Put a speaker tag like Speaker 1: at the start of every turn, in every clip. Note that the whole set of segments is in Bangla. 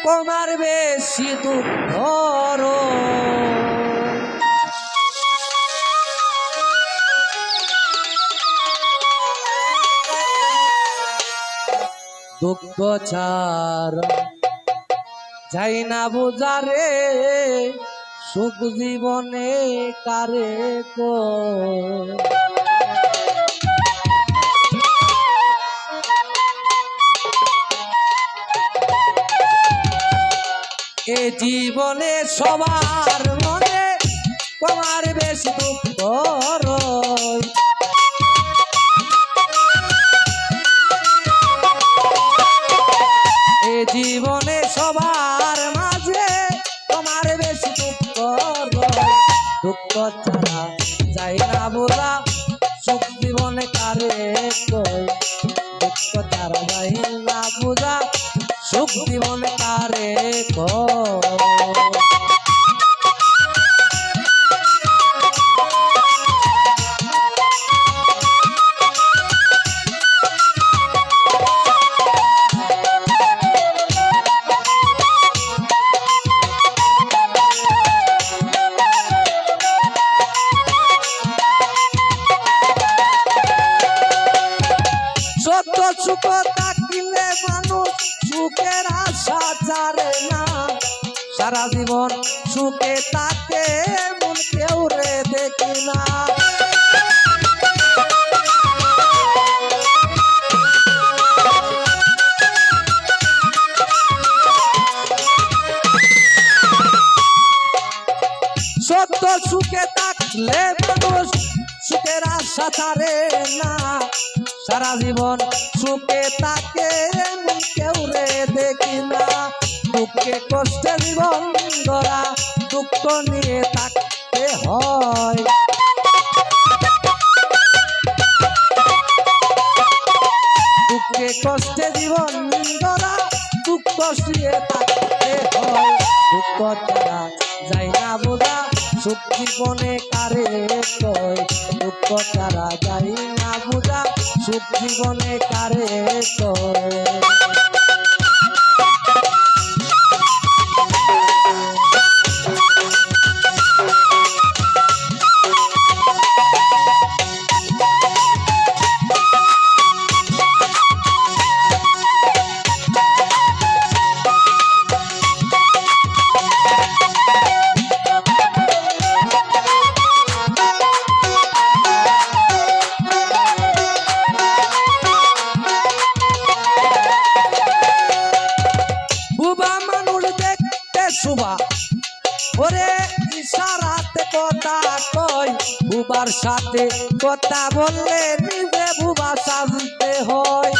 Speaker 1: তোমার বেশি দুঃখর দুঃখ ছাড়া যাই না বুঝারে সুখ জীবনে কারে কো এ জীবনে সবার মনে তোমার বেশি দুঃখ এ জীবনে সবার মাঝে তোমার বেশি দুঃখ দুঃখ ছাড়া যাই না বোঝা সুখ জীবনে কারে কই দুঃখ ছাড়া যাই না বোঝা সুখ জীবনে কারে সত্য সুখ থাকিলে মানুষ সুখের আশা ছাড়ে না সারা জীবন সুখে তাকে মন কেউ রে দেখি না সত্য সুখে থাকলে মানুষ সুখের আশা ছাড়ে না সারা জীবন সুখে তাকে কেউ রে দেখি না দুঃখে কষ্টে জীবন ধরা দুঃখ নিয়ে থাকতে হয় দুঃখে কষ্টে জীবন ধরা দুঃখ নিয়ে থাকতে হয় দুঃখ ছাড়া যাই না বোঝা সুখ জীবনে কারে কয় দুঃখ ছাড়া যাই না বোঝা সুখ জীবনে কারে কয় ওরে ইশারাতে কথা কই বুবার সাথে কথা বললে নিজে বুবা সাজতে হয়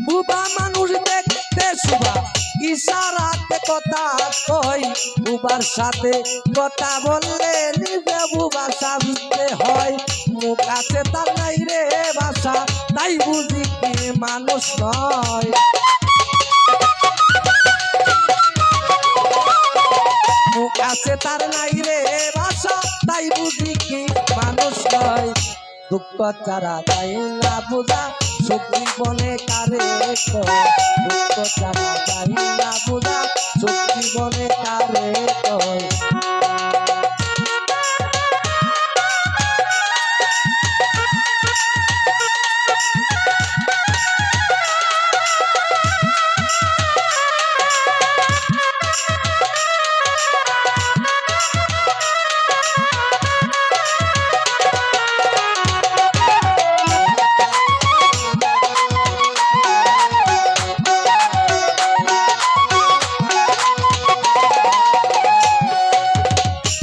Speaker 1: বুবা মানুষ দেখতে শুভা ইশারাতে কথা কই বুবার সাথে কথা বললে নিজে বুবা সাজতে হয় মুখ আছে তার নাই রে ভাষা তাই বুঝি কি মানুষ নয় মুখ আছে তার নাই রে ভাষা তাই বুঝি কি মানুষ নয় দুঃখ ছাড়া যাই না বোঝা সুখ জীবনে কারে কয় দুঃখ ছাড়া যাই না বোঝা সুখ জীবনে কারে কয়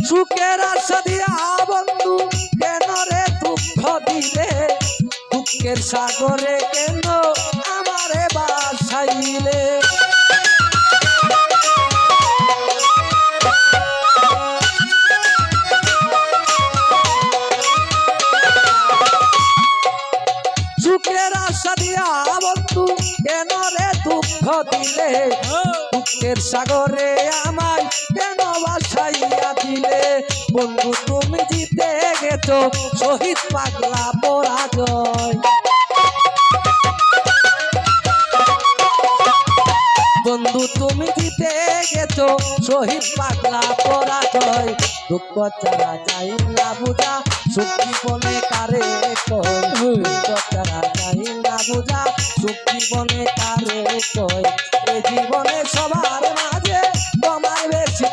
Speaker 1: সুখের আশা দিয়া বন্ধু কেন রে দুঃখ দিলে দুঃখের সাগরে কেন আমারে বাসাইলে সুখের আশা দিয়া বন্ধু কেন রে দুঃখ দিলে দুঃখের সাগরে আমায় কেন বাসাইয়া দিলে বন্ধু তুমি জিতে গেছো শহীদ পাগলা পরাজয়। বন্ধু তুমি জিতে গেছো শহীদ পাগলা পরাজয়। দুঃখ ছাড়া যাই না বুঝা সুখ জীবনে কারে কয়। দুঃখ ছাড়া যাই না বুঝা সুখ জীবনে কারে কয়। এই জীবনে সবার মাঝে তোমার বেশি